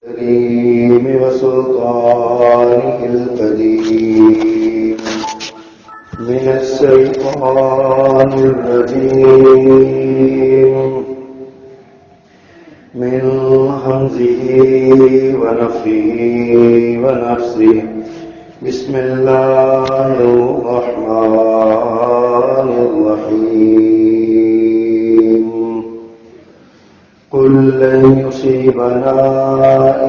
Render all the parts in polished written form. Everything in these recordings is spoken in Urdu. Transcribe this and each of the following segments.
الكريم وسلطانه القديم من الشيطان الرجيم من همزه ونفخه ونفسه بسم الله الرحمن الرحيم قل لن يصيبنا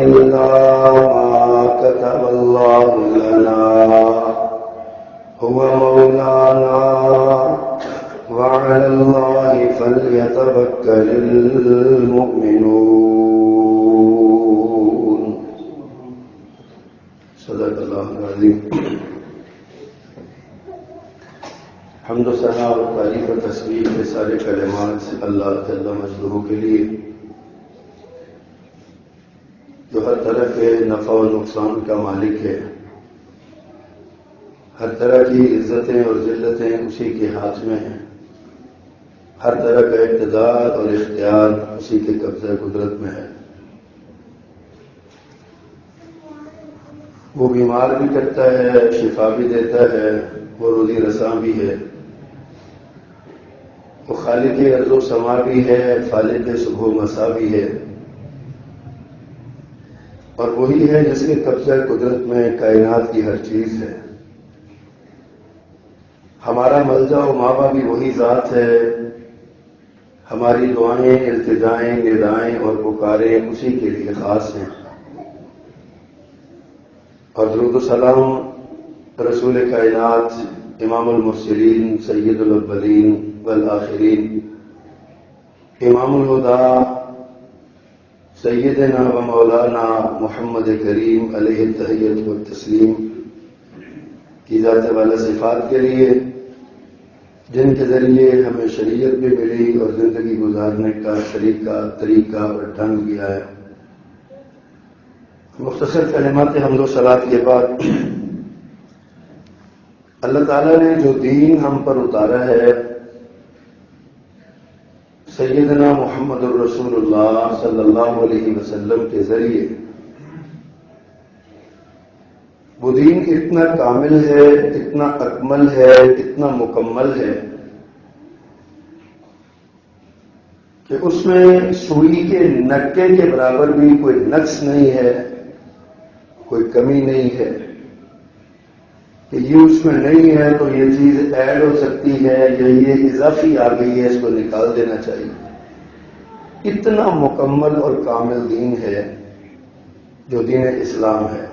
إلا ما كتب الله لنا هو مولانا وعلى الله فليتوكل المؤمنون صدق اللہ العظیم. حمد و ثنا و تعریف و تسبیح کے سارے کلمات سے اللہ جل مجدہ کے لیے جو ہر طرح کے نفع و نقصان کا مالک ہے. ہر طرح کی عزتیں اور ذلتیں اسی کے ہاتھ میں ہیں. ہر طرح کا اقتدار اور اختیار اسی کے قبضہ قدرت میں ہے. وہ بیمار بھی کرتا ہے، شفا بھی دیتا ہے، وہ روزی رساں بھی ہے. وہ خالق ارض و سما بھی ہے، خالق صبح و مسا بھی ہے، اور وہی ہے جس کے قبضہ قدرت میں کائنات کی ہر چیز ہے. ہمارا ملجا و ماوا بھی وہی ذات ہے. ہماری دعائیں، التجائیں، ندائیں اور پکاریں اسی کے لیے خاص ہیں. اور درود و سلام رسول کائنات، امام المرسلین، سید الاولین والآخرین، امام الہدی، سیدنا و مولانا محمد کریم علیہ التحیۃ والتسلیم کی ذات والا صفات کے لیے، جن کے ذریعے ہمیں شریعت بھی ملی اور زندگی گزارنے کا طریقہ اور ڈھنگ بھی آیا. مختصر کلمات حمد و صلات کے بعد اللہ تعالیٰ نے جو دین ہم پر اتارا ہے سیدنا محمد الرسول اللہ صلی اللہ علیہ وسلم کے ذریعے، وہ دین اتنا کامل ہے، اتنا اکمل ہے، اتنا مکمل ہے کہ اس میں سوئی کے نکے کے برابر بھی کوئی نقص نہیں ہے، کوئی کمی نہیں ہے کہ یہ اس میں نہیں ہے تو یہ چیز ایڈ ہو سکتی ہے یا یہ اضافی آ گئی ہے، اس کو نکال دینا چاہیے. اتنا مکمل اور کامل دین ہے جو دین اسلام ہے.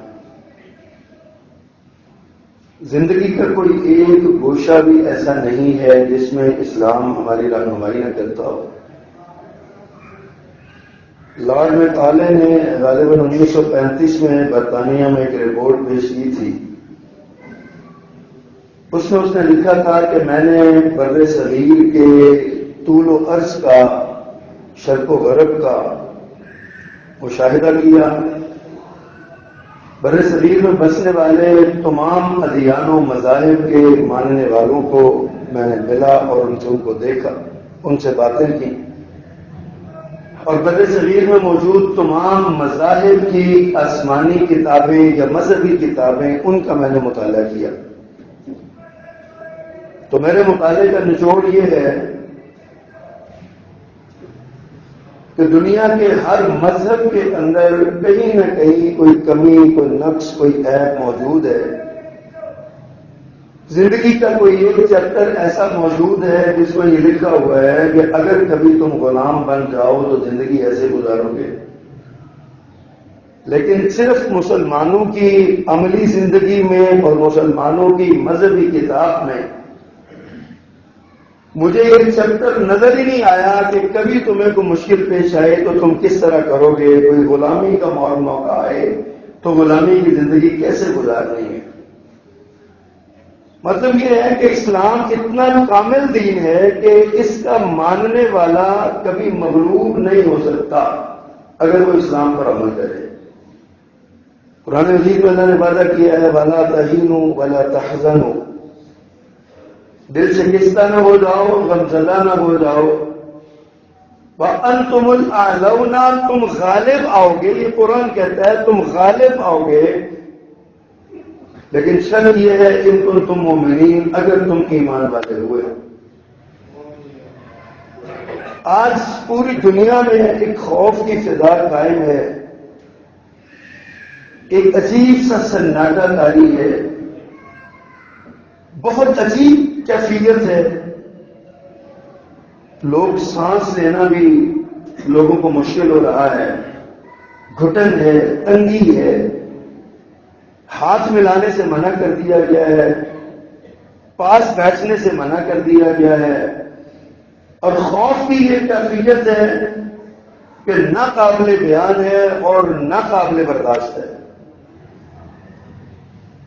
زندگی کا کوئی ایک گوشہ بھی ایسا نہیں ہے جس میں اسلام ہماری رہنمائی نہ کرتا ہو. لارڈ میکالے نے غالباً 1935 میں برطانیہ میں ایک رپورٹ پیش کی تھی. اس نے لکھا تھا کہ میں نے بر صغیر کے طول و عرض کا، شرق و غرب کا مشاہدہ کیا. بر صغیر میں بسنے والے تمام ادیان و مذاہب کے ماننے والوں کو میں نے ملا اور ان کو دیکھا، ان سے باتیں کی. اور بر صغیر میں موجود تمام مذاہب کی آسمانی کتابیں یا مذہبی کتابیں، ان کا میں نے مطالعہ کیا. تو میرے مطالعے کا نچوڑ یہ ہے کہ دنیا کے ہر مذہب کے اندر کہیں نہ کہیں کوئی کمی، کوئی نقص، کوئی عیب موجود ہے. زندگی کا کوئی ایک چیپٹر ایسا موجود ہے جس میں یہ لکھا ہوا ہے کہ اگر کبھی تم غلام بن جاؤ تو زندگی ایسے گزارو گے. لیکن صرف مسلمانوں کی عملی زندگی میں اور مسلمانوں کی مذہبی کتاب میں مجھے ایک چیپٹر نظر ہی نہیں آیا کہ کبھی تمہیں کوئی مشکل پیش آئے تو تم کس طرح کرو گے. کوئی غلامی کا موقع آئے تو غلامی کی زندگی کیسے گزارنی ہے. مطلب یہ ہے کہ اسلام اتنا کامل دین ہے کہ اس کا ماننے والا کبھی مغلوب نہیں ہو سکتا اگر وہ اسلام پر عمل کرے. قرآن مجید میں اللہ نے وعدہ کیا ہے وَلَا تَهِنُوا وَلَا تَحْزَنُوا، دل شکستہ نہ ہو جاؤ، غمزدہ نہ ہو جاؤ، وَأَنْتُمُ الْأَعْلَوْنَ، تم غالب آؤ گے، یہ قرآن کہتا ہے تم غالب آؤ گے، لیکن شرط یہ ہے ان کنتم مومنین، اگر تم ایمان والے ہوئے۔ آج پوری دنیا میں ایک خوف کی فضا قائم ہے، ایک عجیب سا سناٹا طاری ہے، بہت عجیب کیفیت ہے، لوگ سانس لینا بھی لوگوں کو مشکل ہو رہا ہے، گھٹن ہے، تنگی ہے، ہاتھ ملانے سے منع کر دیا گیا ہے، پاس بیٹھنے سے منع کر دیا گیا ہے، اور خوف کی یہ کیفیت ہے کہ ناقابل بیان ہے اور ناقابل برداشت ہے۔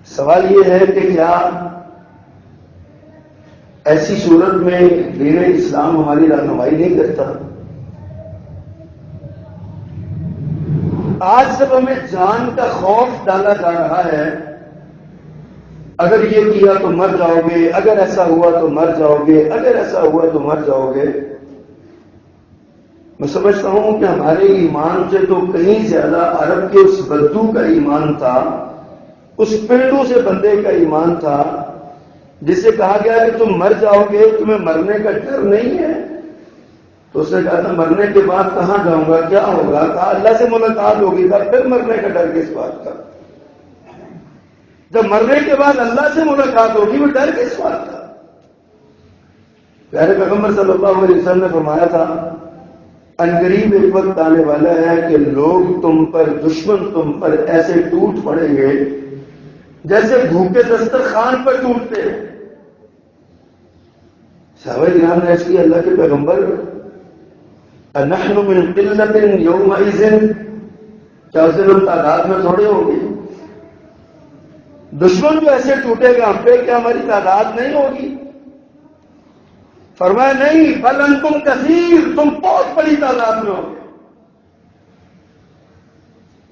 سوال یہ ہے کہ کیا ایسی صورت میں دین اسلام ہماری رہنمائی نہیں کرتا؟ آج جب ہمیں جان کا خوف ڈالا جا رہا ہے، اگر یہ کیا تو مر جاؤ گے، اگر ایسا ہوا تو مر جاؤ گے، اگر ایسا ہوا تو مر جاؤ گے، میں سمجھتا ہوں کہ ہمارے ایمان سے تو کہیں زیادہ عرب کے اس بدو کا ایمان تھا، اس پنڈو سے بندے کا ایمان تھا جسے کہا گیا کہ تم مر جاؤ گے، تمہیں مرنے کا ڈر نہیں ہے؟ تو اس نے کہا تھا مرنے کے بعد کہاں جاؤں گا، کیا ہوگا؟ کہا اللہ سے ملاقات ہوگی۔ کہا پھر مرنے کا ڈر کس بات کا؟ جب مرنے کے بعد اللہ سے ملاقات ہوگی وہ ڈر کس بات کا؟ پیارے پیغمبر صلی اللہ علیہ وسلم نے فرمایا تھا عنقریب ایک وقت آنے والا ہے کہ لوگ تم پر، دشمن تم پر ایسے ٹوٹ پڑیں گے جیسے بھوکے دسترخوان پر ٹوٹتے ہیں۔ صحابہ کرام نے اس کی اللہ کے پیغمبر نحن من قلت یومئذ، کیا اس دن ہم تعداد میں تھوڑے ہوں گے؟ دشمن جو ایسے ٹوٹے گا ہم پہ، کیا ہماری تعداد نہیں ہوگی؟ فرمایا نہیں، بل انتم کثیر، تم بہت بڑی تعداد میں ہوگے،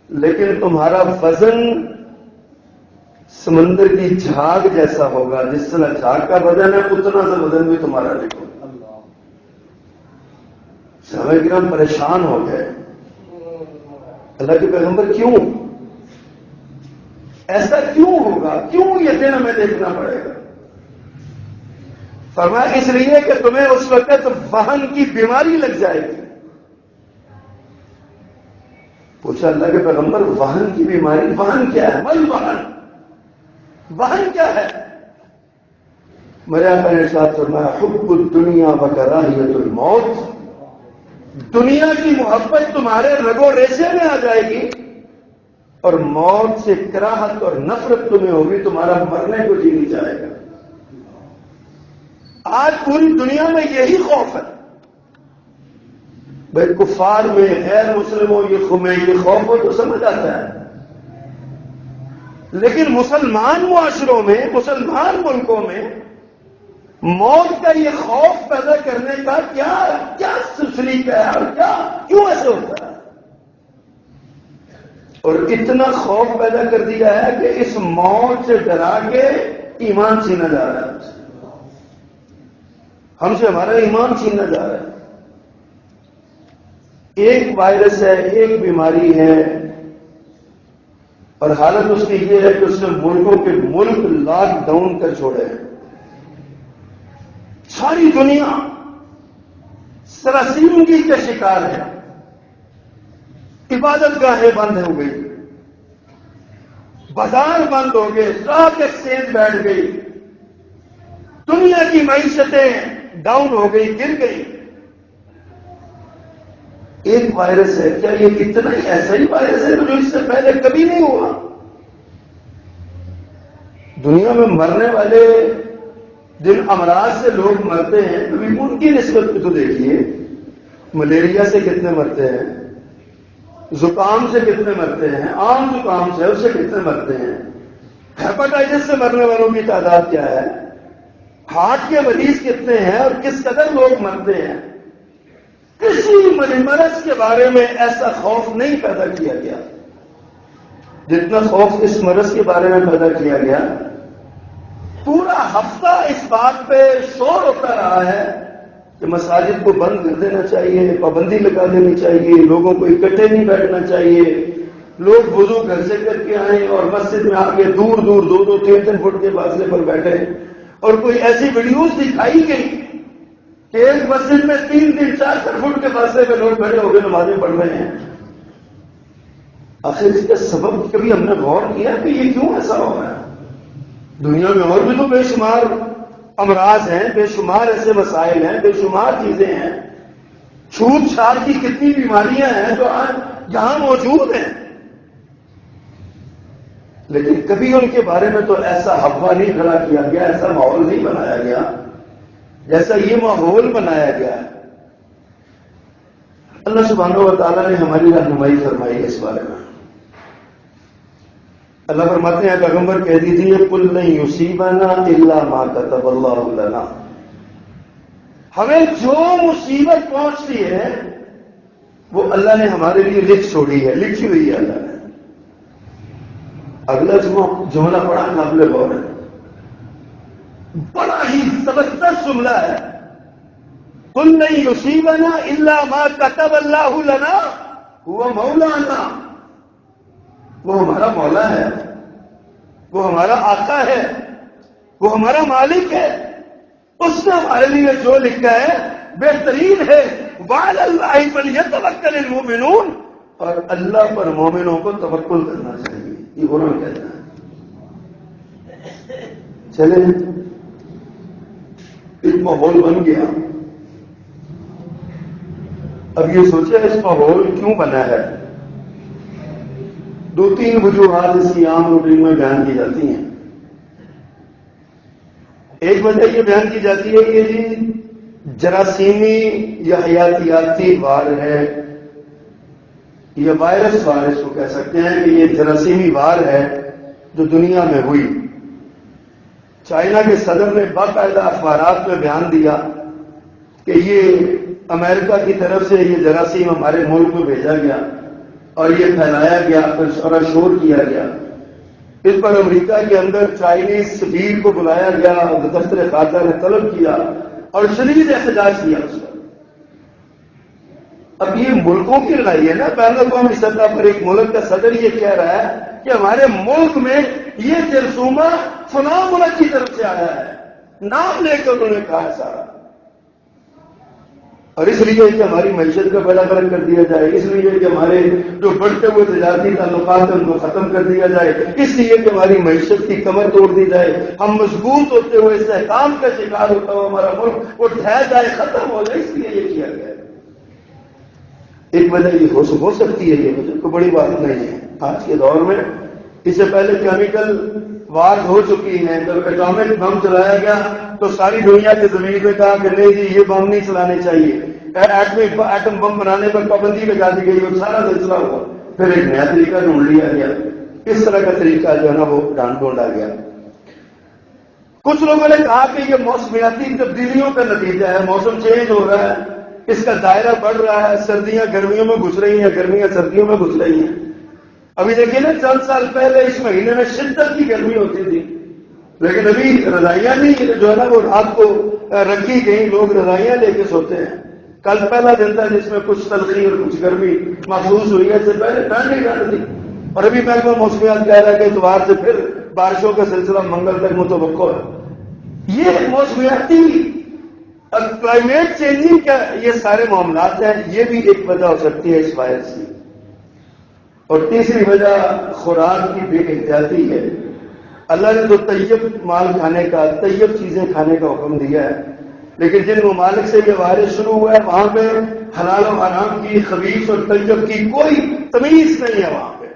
لیکن تمہارا وزن سمندر کی جھاگ جیسا ہوگا، جس طرح جھاگ کا وزن ہے اتنا سا وزن بھی تمہارا نہیں ہوگا۔ صحابہ کرام پریشان ہو گئے، اللہ کے پیغمبر کیوں ایسا کیوں ہوگا، کیوں یہ دن ہمیں دیکھنا پڑے گا؟ فرمایا اس لیے کہ تمہیں اس وقت وہن کی بیماری لگ جائے گی۔ پوچھا اللہ کے پیغمبر وہن کی بیماری، وہن کیا ہے؟ مل وہن، وہن کیا ہے؟ میرے آقا نے ارشاد فرمایا حب الدنیا وکراہیت الموت، دنیا کی محبت تمہارے رگو ریشے میں آ جائے گی اور موت سے کراہت اور نفرت تمہیں ہوگی، تمہارا مرنے کو جی نہیں جائے گا۔ آج پوری دنیا میں یہی خوف ہے، بھائی کفار میں، غیر مسلموں یہ خوف ہو تو سمجھ آتا ہے، لیکن مسلمان معاشروں میں، مسلمان ملکوں میں موت کا یہ خوف پیدا کرنے کا کیا سلیقہ ہے اور کیوں ایسے ہوتا ہے؟ اور اتنا خوف پیدا کر دیا ہے کہ اس موت سے ڈرا کے ایمان چھینا جا رہا ہے، ہم سے ہمارا ایمان چھینا جا رہا ہے۔ ایک وائرس ہے، ایک بیماری ہے، اور حالت اس کی یہ ہے کہ اس نے ملکوں کے ملک لاک ڈاؤن کر چھوڑے ہیں، ساری دنیا سراسیمگی کا شکار ہے، عبادت گاہیں بند ہو گئی، بازار بند ہو گئے، اسٹاک ایکسچینج بیٹھ گئی، دنیا کی معیشتیں ڈاؤن ہو گئی، گر گئی۔ ایک وائرس ہے، کیا یہ کتنا ہی ایسا ہی وائرس ہے جو اس سے پہلے کبھی نہیں ہوا؟ دنیا میں مرنے والے جن امراض سے لوگ مرتے ہیں کبھی ان کی نسبت پہ تو دیکھیے، ملیریا سے کتنے مرتے ہیں، زکام سے کتنے مرتے ہیں، عام زکام سے اس سے کتنے مرتے ہیں، ہیپاٹائٹس سے مرنے والوں کی تعداد کیا ہے، ہارٹ کے مریض کتنے ہیں اور کس قدر لوگ مرتے ہیں۔ کسی مرض کے بارے میں ایسا خوف نہیں پیدا کیا گیا جتنا خوف اس مرض کے بارے میں پیدا کیا گیا۔ پورا ہفتہ اس بات پہ شور ہوتا رہا ہے کہ مساجد کو بند کر دینا چاہیے، پابندی لگا دینی چاہیے، لوگوں کو اکٹھے نہیں بیٹھنا چاہیے، لوگ وضو گھر سے کر کے آئیں اور مسجد میں آ کے دور دور 2-3 فٹ کے فاصلے پر بیٹھے، اور کوئی ایسی ویڈیوز دکھائی گئی کہ ایک مسجد میں 3-4 فٹ کے فاصلے پہ لوگ کھڑے ہو کے نمازیں پڑھ رہے ہیں۔ آخر اس کا سبب کبھی ہم نے غور کیا کہ یہ کیوں ایسا ہو رہا ہے؟ دنیا میں اور بھی تو بے شمار امراض ہیں، بے شمار ایسے مسائل ہیں، بے شمار چیزیں ہیں، چھوت چھات کی کتنی بیماریاں ہیں جو آج یہاں موجود ہیں، لیکن کبھی ان کے بارے میں تو ایسا ہوا نہیں کھڑا کیا گیا، ایسا ماحول نہیں بنایا گیا جیسا یہ ماحول بنایا گیا ہے۔ اللہ سبحانہ و تعالیٰ نے ہماری رہنمائی فرمائی ہے اس بارے میں۔ اللہ فرماتے ہیں پیغمبر کہہ دیجیے قل لن یصیبنا الا ما كتب اللہ لنا، ہمیں جو مصیبت پہنچتی ہے وہ اللہ نے ہمارے لیے لکھ چھوڑی ہے، لکھی ہوئی ہے اللہ نے۔ اگلا جملہ بڑا قابل غور ہے، بڑا ہی زبردست جملہ ہے، قل لن یصیبنا الا ما كتب اللہ لنا هو مولانا، وہ ہمارا مولا ہے، وہ ہمارا آقا ہے، وہ ہمارا مالک ہے، اس نے ہمارے لیے جو لکھا ہے بہترین ہے۔ وعلی اللہ فلیتوکل المؤمنون، اور اللہ پر مومنوں کو توکل کرنا چاہیے، یہ قرآن کہتا ہے۔ چلیں ایک ماحول بن گیا، اب یہ سوچے اس ماحول کیوں بنا ہے؟ 2-3 وجوہات اس کی عام روٹین میں بیان کی جاتی ہیں۔ ایک وجہ یہ بیان کی جاتی ہے کہ جی جراثیمی یا حیاتیاتی وار ہے، یا وائرس وار اس کو کہہ سکتے ہیں کہ یہ جراثیمی وار ہے جو دنیا میں ہوئی۔ چائنا کے صدر نے باقاعدہ اخبارات میں بیان دیا کہ یہ امریکہ کی طرف سے یہ جراثیم ہمارے ملک میں بھیجا گیا اور یہ پھیلایا گیا، پھر شور کیا گیا۔ اس پر امریکہ کے اندر چائنیز سفیر کو بلایا گیا، دفتر خارجہ نے طلب کیا اور شدید احتجاج کیا اس پر۔ اب یہ ملکوں کی لڑائی ہے نا، بین الاقوامی سطح پر ایک ملک کا صدر یہ کہہ رہا ہے کہ ہمارے ملک میں یہ جرثومہ فلاں ملک کی طرف سے آیا ہے، نام لے کر انہوں نے کہا ہے سارا، اور اس لیے کہ ہماری معیشت کا بیڑا غرق کر دیا جائے، اس لیے کہ ہمارے جو بڑھتے ہوئے تجارتی تعلقات ہیں ان کو ختم کر دیا جائے، اس لیے کہ ہماری معیشت کی کمر توڑ دی جائے، ہم مضبوط ہوتے ہوئے استحکام کا شکار ہوتا ہوا ہمارا ملک وہ ڈھہ جائے، ختم ہو جائے، اس لیے یہ کیا گیا ہے۔ ایک وجہ یہ ہو سکتی ہے، یہ وجہ کوئی بڑی بات نہیں ہے۔ آج کے دور میں اس سے پہلے کیمیکل وار ہو چکی ہیں، جب ایٹامک بم چلایا گیا تو ساری دنیا کے ضمیر نے کہا کہ نہیں جی یہ بم نہیں چلانے چاہیے، ایٹم بم بنانے پر پابندی لگا دی گئی اور سارا سلسلہ ہوا، پھر ایک نیا طریقہ ڈھونڈ لیا گیا، اس طرح کا طریقہ جو ہے نا وہ ڈھونڈا گیا۔ کچھ لوگوں نے کہا کہ یہ موسمیاتی تبدیلیوں کا نتیجہ ہے، موسم چینج ہو رہا ہے، اس کا دائرہ بڑھ رہا ہے، سردیاں گرمیوں میں گھس رہی ہیں، گرمیاں سردیوں میں گھس رہی ہیں۔ ابھی دیکھیے نا چند سال پہلے اس مہینے میں شدت کی گرمی ہوتی تھی، لیکن ابھی رضائیاں نہیں جو ہے نا وہ رات کو رکھی گئی، لوگ رضائیاں لے کے سوتے ہیں۔ کل پہلا دن تھا جس میں کچھ تلخی اور کچھ گرمی محسوس ہوئی ہے، اس سے پہلے ٹھنڈ ہی ٹھنڈ تھی، اور ابھی محکمہ موسمیات کہہ رہا ہے کہ اتوار سے پھر بارشوں کا سلسلہ منگل تک متوقع ہے۔ یہ موسمیاتی اور کلائمیٹ چینجنگ کا یہ سارے معاملات ہیں، یہ بھی ایک وجہ ہو سکتی ہے اس وائرس کی۔ اور تیسری وجہ خوراک کی بے احتیاطی ہے۔ اللہ نے تو طیب مال کھانے کا، طیب چیزیں کھانے کا حکم دیا ہے، لیکن جن ممالک سے یہ وائرس شروع ہوا ہے وہاں پہ حلال و حرام کی، خبیث اور طیب کی کوئی تمیز نہیں ہے۔ وہاں پہ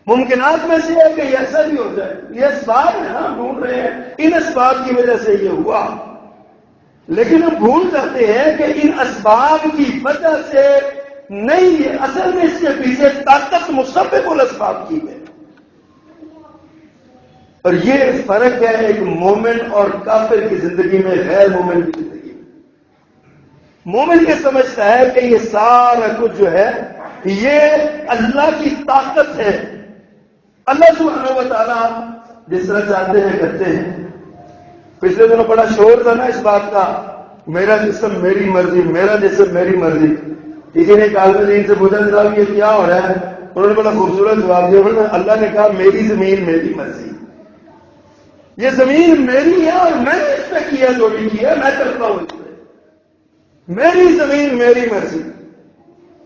ممکنات میں سے ہے کہ ایسا بھی ہو جائے، یہ اسباب ہے نا ڈھونڈ رہے ہیں، ان اسباب کی وجہ سے یہ ہوا، لیکن ہم بھول جاتے ہیں کہ ان اسباب کی وجہ سے نہیں ہے، اصل میں اس کے پیچھے طاقت مسبب الاسباب کی ہے۔ اور یہ فرق ہے ایک مومن اور کافر کی زندگی میں، غیر مومن کی زندگی میں۔ مومن یہ سمجھتا ہے کہ یہ سارا کچھ جو ہے یہ اللہ کی طاقت ہے، اللہ سبحانہ و تعالیٰ جس طرح چاہتے ہیں کرتے ہیں۔ پچھلے دنوں بڑا شور تھا نا اس بات کا میرا جسم میری مرضی، میرا جسم میری مرضی. کسی نے کالم دین سے پوچھا جناب یہ کیا ہو رہا ہے؟ انہوں نے بڑا خوبصورت جواب دیا. انہوں نے اللہ نے کہا میری زمین میری مرضی، یہ زمین میری ہے اور میں نے اس پہ کیا جو بھی کیا میں کرتا ہوں اس پہ، میری زمین میری مرضی.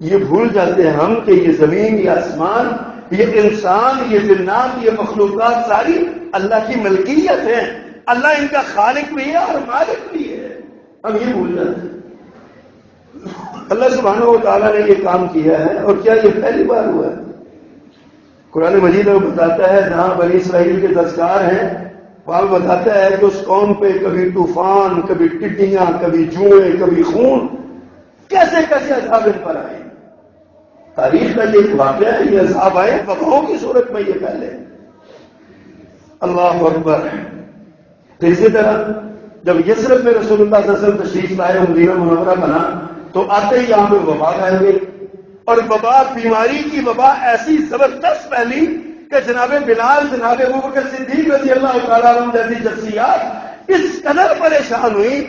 یہ بھول جاتے ہیں ہم کہ یہ زمین، یہ آسمان، یہ انسان، یہ جنات، یہ مخلوقات ساری اللہ کی ملکیت ہے. اللہ ان کا خالق بھی ہے اور مالک بھی ہے. ہم یہ بھول جاتے ہیں. اللہ سبحانہ و تعالیٰ نے یہ کام کیا ہے، اور کیا یہ پہلی بار ہوا ہے؟ قرآن مجید میں بتاتا ہے جہاں بنی اسرائیل کے تذکار ہیں وہاں بتاتا ہے کہ اس قوم پہ کبھی طوفان، کبھی ٹڈیاں، کبھی جوئیں، کبھی خون، کیسے کیسے عذاب ان پر آئے. تاریخ کا یہ ایک واقعہ ہے، یہ عذاب آئے وباؤں کی صورت میں. یہ پہلے اللہ اکبر. پھر اسی طرح جب یثرب میں رسول اللہ صلی اللہ علیہ وسلم تشریف لائے، مدینہ منورہ بنا، تو آتے ہی یہاں پہ وبا پھیل گئی. اور وبا، بیماری کی وبا ایسی زبردست پھیلی کہ جناب بلال، جناب ابوبکر صدیق رضی اللہ تعالیٰ عنہ جیسی شخصیات اس قدر پریشان ہوئی،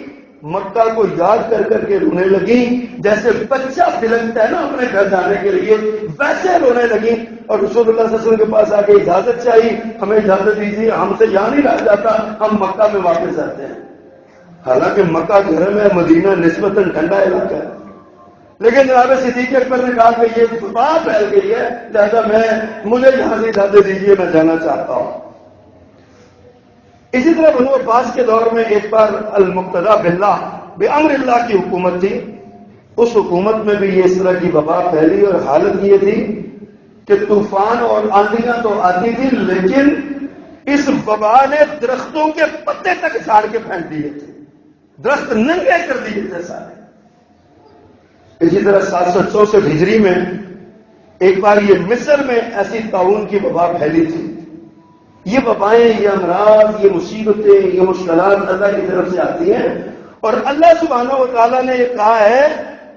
مکہ کو یاد کر کر کے رونے لگی. جیسے بچہ بلکتا ہے نا اپنے گھر جانے کے لیے، ویسے رونے لگی. اور رسول اللہ صلی اللہ علیہ وسلم کے پاس آ کے اجازت چاہیے، ہمیں اجازت دیجیے، ہم سے یہاں نہیں رہ جاتا، ہم مکہ میں واپس آتے ہیں. حالانکہ مکہ گرم ہے، مدینہ نسبتاً ٹھنڈا علاقہ ہے. لیکن جناب صدیق اکبر نے کہا کہ یہ وبا پھیل گئی ہے، لہذا مجھے یہاں سے اجازت دیجیے، میں جانا چاہتا ہوں. اسی طرح بنو عباس کے دور میں ایک بار المقتدی باللہ، بامر اللہ کی حکومت تھی. اس حکومت میں بھی یہ اس طرح کی وبا پھیلی، اور حالت یہ تھی کہ طوفان اور آندھیاں تو آتی تھی، لیکن اس وبا نے درختوں کے پتے تک جھاڑ کے پھینک دیے تھے، درخت ننگے کر دیے تھے سارے. اسی طرح 764 ہجری میں ایک بار یہ مصر میں ایسی طاعون کی وبا پھیلی تھی. یہ وبائیں، یہ امراض، یہ مصیبتیں، یہ مشکلات اللہ کی طرف سے آتی ہیں. اور اللہ سبحانہ و تعالیٰ نے یہ کہا ہے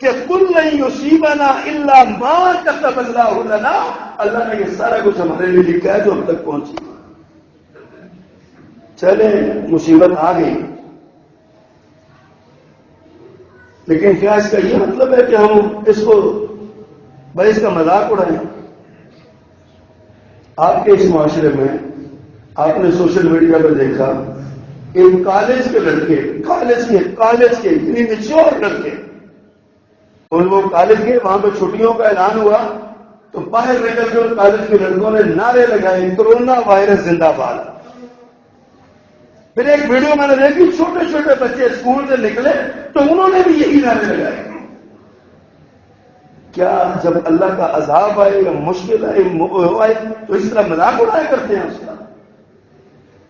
کہ قُل لَن يُصِيبَنَا إِلَّا مَا كَتَبَ اللَّهُ لَنَا. اللہ نے یہ سارا کچھ ہمارے لیے لکھا ہے جو ہم تک پہنچی. چلیں مصیبت آ گئی، لیکن کیا اس کا یہ مطلب ہے کہ ہم اس کو بھائی اس کا مذاق اڑائیں؟ آپ کے اس معاشرے میں آپ نے سوشل میڈیا پر دیکھا ایک کالج کے لڑکے، کالج کے اتنی میچور لڑکے، اور وہ کالج کے وہاں پہ چھٹیوں کا اعلان ہوا تو باہر نکل کے ان کالج کے لڑکوں نے نعرے لگائے کرونا وائرس زندہ باد. پھر ایک ویڈیو میں نے دیکھی، چھوٹے چھوٹے بچے اسکول سے نکلے تو انہوں نے بھی یہی نعرے لگائے. کیا جب اللہ کا عذاب آئے یا مشکل آئے تو اس طرح مذاق اڑایا کرتے ہیں؟ اس کا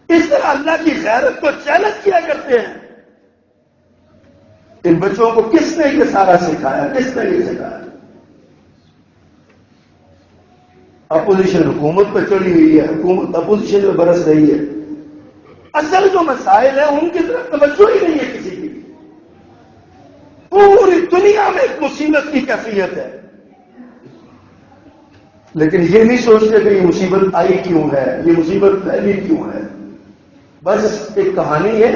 اس طرح اللہ کی غیرت کو چیلنج کیا کرتے ہیں. ان بچوں کو کس نے یہ سارا سکھایا؟ کس نے یہ سکھایا؟ اپوزیشن حکومت پہ چڑھی ہوئی ہے، حکومت اپوزیشن میں برس رہی ہے. اصل جو مسائل ہیں ان کی طرف توجہ ہی نہیں ہے کسی کی. پوری دنیا میں ایک مصیبت کی کیفیت ہے، لیکن یہ نہیں سوچتے کہ یہ مصیبت آئی کیوں ہے، یہ مصیبت پھیلی کیوں ہے. بس ایک کہانی ہے،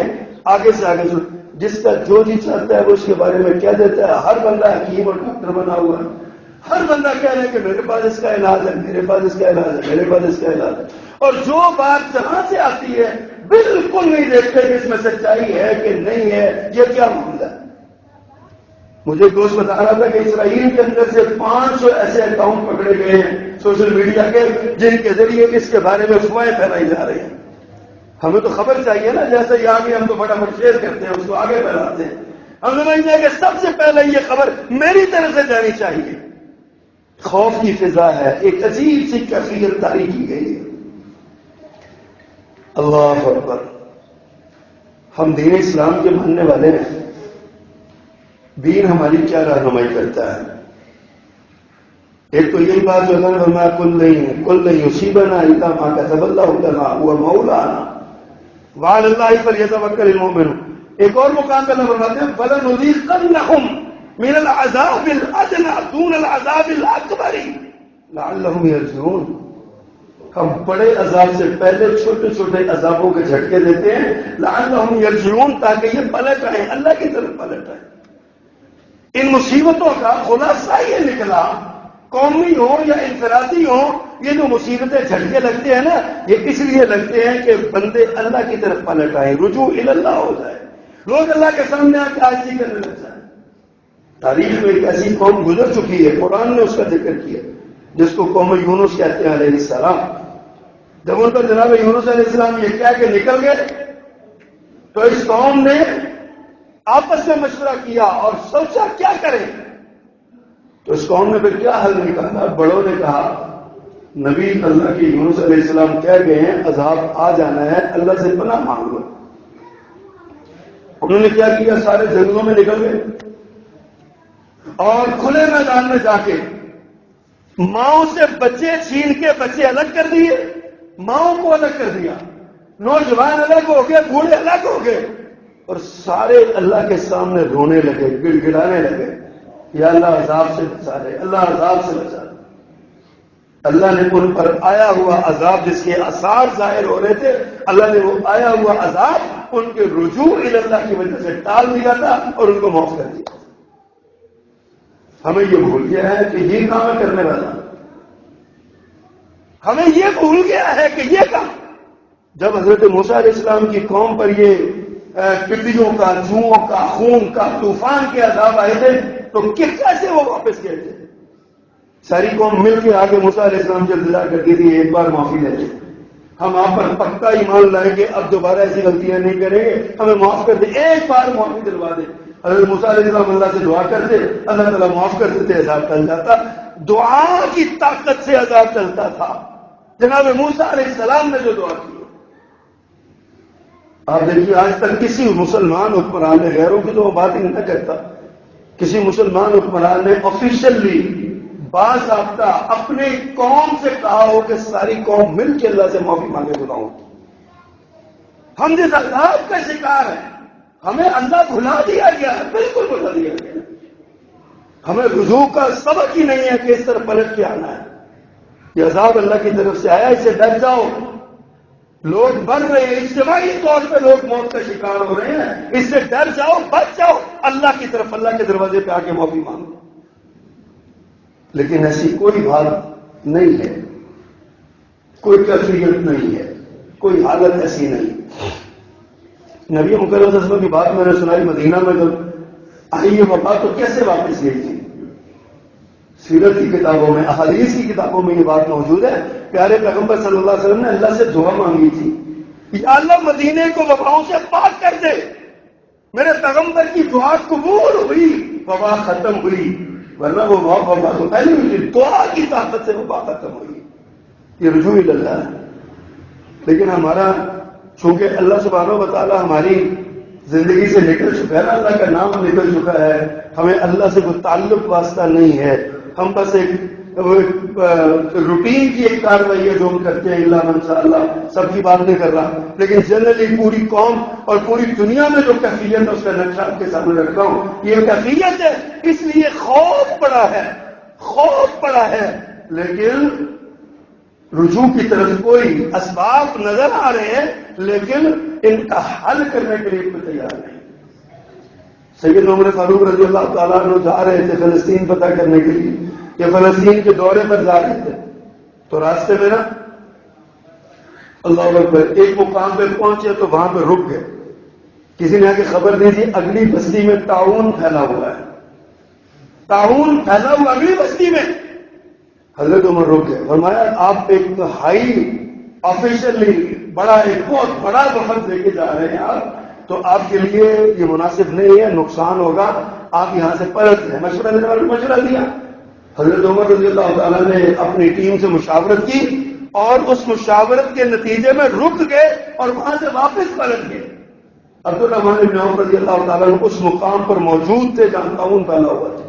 آگے سے آگے سے جس کا جو جی چاہتا ہے وہ اس کے بارے میں کہہ دیتا ہے. ہر بندہ حکیم اور ڈاکٹر بنا ہوا ہے، ہر بندہ کہہ رہا ہے کہ میرے پاس اس کا علاج ہے، میرے پاس اس کا علاج ہے، میرے پاس اس کا علاج ہے. اور جو بات جہاں سے آتی ہے بالکل نہیں دیکھتے کہ اس میں سچائی ہے کہ نہیں ہے، یہ کیا معاملہ ہے. مجھے دوست بتا رہا تھا کہ اسرائیل کے اندر سے 500 ایسے اکاؤنٹ پکڑے گئے ہیں سوشل میڈیا کے جن کے ذریعے اس کے بارے میں افواہیں پھیلائی جا رہی ہیں. ہمیں تو خبر چاہیے نا، جیسے یہ آگے ہم تو فٹافٹ شیئر کرتے ہیں، اس کو آگے پھیلاتے ہیں. ہم سمجھتے ہیں کہ سب سے پہلے یہ خبر میری طرف سے جانی چاہیے. خوف کی فضا ہے، ایک عجیب سی کیفیت طاری کی گئی ہے. اللہ اکبر. ہم دین اسلام کے ماننے والے ہیں، دین ہماری کیا رہنمائی کرتا ہے؟ ایک تو یہی بات جو ہے فرمایا کل نہیں یصیبنا الا ما كتب اللہ لنا هو مولانا وعلى الله فليتوكل المؤمنون. ایک اور مقام پہ اللہ فرماتے ہیں فلنذيقنهم من العذاب الادنى دون العذاب الاكبر لعلهم يرجعون. ہم بڑے عذاب سے پہلے چھوٹے چھوٹے عذابوں کے جھٹکے دیتے ہیں لعلہم یرجعون، تاکہ یہ پلٹ آئیں، اللہ کی طرف پلٹ آئیں۔ ان مصیبتوں کا خلاصہ یہ نکلا، قومی ہو یا انفرادی ہو، یہ جو مصیبتیں جھٹکے لگتے ہیں نا، یہ اس لیے لگتے ہیں کہ بندے اللہ کی طرف پلٹ آئیں، رجوع اللہ ہو جائے، لوگ اللہ کے سامنے آ کے عاجزی کرنے لگ جائیں۔ تاریخ میں ایک ایسی قوم گزر چکی ہے، قرآن نے اس کا ذکر کیا، جس کو قوم یونس کہتے ہیں علیہ السلام۔ جب ان پر جناب یونس علیہ السلام یہ کہہ کے نکل گئے تو اس قوم نے آپس میں مشورہ کیا اور سوچا کیا کریں۔ تو اس قوم نے پھر کیا حل نکالا؟ بڑوں نے کہا نبی اللہ کی یونس علیہ السلام کہہ گئے ہیں عذاب آ جانا ہے، اللہ سے پناہ مانگ لو۔ انہوں نے کیا کیا؟ سارے جنگلوں میں نکل گئے اور کھلے میدان میں جا کے ماؤں سے بچے چھین کے بچے الگ کر دیے، ماؤں کو الگ کر دیا، نوجوان الگ ہو گئے، بوڑھے الگ ہو گئے، اور سارے اللہ کے سامنے رونے لگے، گڑ گڑانے لگے، یا اللہ عذاب سے بچا دے، اللہ عذاب سے بچا دے۔ اللہ نے ان پر آیا ہوا عذاب جس کے آثار ظاہر ہو رہے تھے، اللہ نے وہ آیا ہوا عذاب ان کے رجوع اللہ کی وجہ سے ٹال دیا تھا اور ان کو معاف کر دیا۔ ہمیں یہ بھول گیا ہے کہ یہ کام ہے کرنے والا، ہمیں یہ بھول گیا ہے کہ یہ کام۔ جب حضرت موسیٰ علیہ السلام کی قوم پر یہ ٹڈیوں کا، جوؤں کا، خون کا، طوفان کے عذاب آئے تھے تو کیسے وہ واپس گئے تھے؟ ساری قوم مل کے آگے موسیٰ علیہ السلام سے دعا کرتی تھی ایک بار معافی دے دیں، ہم آپ پر پکا ایمان لائیں گے، اب دوبارہ ایسی غلطیاں نہیں کریں گے، ہمیں معاف کر دیں، ایک بار معافی دلوا دیں۔ حضرت موسیٰ علیہ السلام اللہ سے دعا کرتے، اللہ تعالیٰ معاف کر دیتے، عذاب ٹل جاتا۔ دعا کی طاقت سے عذاب ٹلتا تھا۔ جناب موسیٰ علیہ السلام نے جو دعا کی، آپ دیکھیے آج تک کسی مسلمان حکمران نے، غیروں کی تو وہ بات ہی نہ کرتا، کسی مسلمان حکمران نے آفیشلی باضابطہ اپنے قوم سے کہا ہو کہ ساری قوم مل کے اللہ سے معافی مانگے گناہوں کی۔ ہم جس عذاب کا شکار ہیں ہمیں اللہ بھلا دیا گیا ہے، بالکل بھلا دیا گیا ہے، ہمیں رجوع کا سبق ہی نہیں ہے کہ اس طرح پلٹ کے آنا ہے۔ یہ عذاب اللہ کی طرف سے آیا، اس سے ڈر جاؤ۔ لوگ بڑھ رہے ہیں، اجتماعی طور پہ لوگ موت کا شکار ہو رہے ہیں، اس سے ڈر جاؤ، بچ جاؤ، اللہ کی طرف، اللہ کے دروازے پہ آ کے معافی مانگو۔ لیکن ایسی کوئی بات نہیں ہے، کوئی کیفیت نہیں ہے، کوئی حالت ایسی نہیں۔ نبی مکرم صلی اللہ علیہ وسلم کی بات میں نے سنائی، مدینہ میں جب آئی یہ وبا تو کیسے واپس گئی تھی؟ سیرت کی کتابوں میں، احادیث کی کتابوں میں یہ بات موجود ہے، پیارے پیغمبر صلی اللہ علیہ وسلم نے اللہ سے دعا مانگی تھی، یا اللہ مدینے کو وباؤں سے پاک کر دے۔ میرے پیغمبر کی دعا قبول ہوئی، وبا ختم ہوئی، ورنہ وہ وبا تو پہلے ہوئی تھی، دعا کی طاقت سے وبا ختم ہوئی۔ یہ رجوع اللہ ہے۔ لیکن ہمارا چونکہ اللہ سبحانہ و تعالیٰ ہماری زندگی سے نکل چکا ہے نا، اللہ کا نام نکل چکا ہے، ہمیں اللہ سے کوئی تعلق واسطہ نہیں ہے، ہم بس ایک روٹین کی ایک کاروائی ہے جو ہم کرتے ہیں، اللہ من شاء اللہ، سب کی بات نہیں کر رہا، لیکن جنرلی پوری قوم اور پوری دنیا میں جو کیفیت ہے اس کا نقشہ آپ کے سامنے رکھتا ہوں۔ یہ کیفیت ہے، اس لیے خوف پڑا ہے، خوف پڑا ہے، لیکن رجوع کی طرف کوئی اسباب نظر آ رہے ہیں، لیکن ان کا حل کرنے کے لیے کوئی تیار نہیں۔ سید عمر فاروق رضی اللہ تعالیٰ عنہ جا رہے تھے فلسطین فتح کرنے کے لیے، کہ فلسطین کے دورے پر جا رہے تھے، تو راستے میں نا اللہ اکبر ایک مقام پہ پہنچے تو وہاں پہ رک گئے، کسی نے آ کے خبر دی تھی اگلی بستی میں طاعون پھیلا ہوا ہے، طاعون پھیلا ہوا اگلی بستی میں۔ حضرت عمر رک گئے، فرمایا آپ ایک ہائی آفیشلی بڑا، ایک بہت بڑا وفد لے کے جا رہے ہیں آپ، تو آپ کے لیے یہ مناسب نہیں ہے، نقصان ہوگا، آپ یہاں سے پلٹ جائیں۔ مشورہ دینے والے مشورہ دیا، حضرت عمر رضی اللہ تعالیٰ نے اپنی ٹیم سے مشاورت کی اور اس مشاورت کے نتیجے میں رک گئے اور وہاں سے واپس پلٹ گئے۔ عبدالرحمن بن عوف رضی اللہ تعالیٰ اس مقام پر موجود تھے جہاں طاعون پھیلا ہوا تھا۔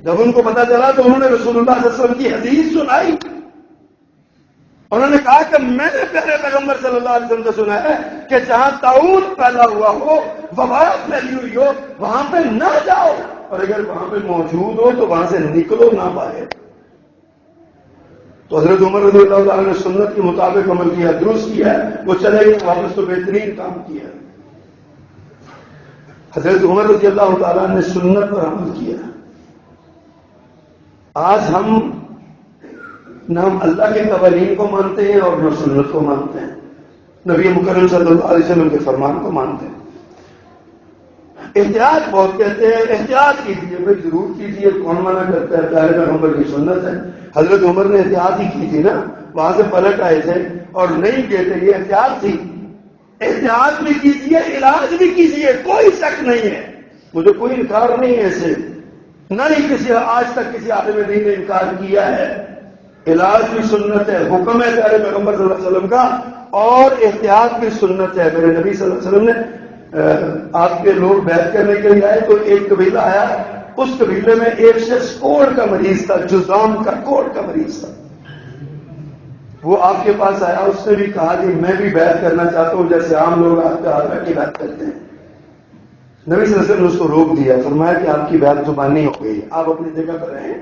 جب ان کو پتا چلا تو انہوں نے رسول اللہ صلی اللہ علیہ وسلم کی حدیث سنائی، انہوں نے کہا کہ میں نے پیارے پیغمبر صلی اللہ علیہ وسلم سے سنا ہے کہ جہاں طاعون پھیلا ہوا ہو، وبا پھیلی ہوئی ہو، وہاں پہ نہ جاؤ، اور اگر وہاں پہ موجود ہو تو وہاں سے نکلو نہ باہر۔ تو حضرت عمر رضی اللہ تعالیٰ نے سنت کے مطابق عمل کیا، درست کیا، وہ چلے گئے واپس تو بہترین کام کیا۔ حضرت عمر رضی اللہ تعالیٰ نے سنت پر عمل کیا۔ آج ہم نہ ہم اللہ کے قوانین کو مانتے ہیں اور نہ سنت کو مانتے ہیں، نبی مکرم صلی اللہ علیہ وسلم کے فرمان کو مانتے ہیں۔ احتیاط بہت کہتے ہیں، احتیاط کیجیے بھائی، ضرور کیجیے، کون منع کرتا ہے، پیارے پیغمبر کی سنت ہے۔ حضرت عمر نے احتیاط ہی کی تھی نا، وہاں سے پلٹ آئے تھے اور نہیں گئے تھے، یہ احتیاط تھی۔ احتیاط بھی کیجیے، علاج بھی کیجیے، کوئی شک نہیں ہے، مجھے کوئی انکار نہیں ہے اسے، نہ ہی کسی آج تک کسی عالم دین نے انکار کیا ہے۔ علاج بھی سنت ہے، حکم ہے پیارے پیغمبر صلی اللہ علیہ وسلم کا، اور احتیاط بھی سنت ہے۔ میرے نبی صلی اللہ علیہ وسلم نے آپ کے لوگ بیعت کرنے کے لیے آئے تو ایک قبیلہ آیا، اس قبیلے میں ایک شخص کوڑ کا مریض تھا، جذام کا کوڑ کا مریض تھا۔ وہ آپ کے پاس آیا، اس نے بھی کہا کہ میں بھی بیعت کرنا چاہتا ہوں جیسے عام لوگ آپ کے ہاتھ رکھ کے بیعت کرتے ہیں۔ نبی صلی اللہ علیہ وسلم نے اس کو روک دیا، فرمایا کہ آپ کی بیعت زبانی ہو گئی، آپ اپنی جگہ پر رہیں،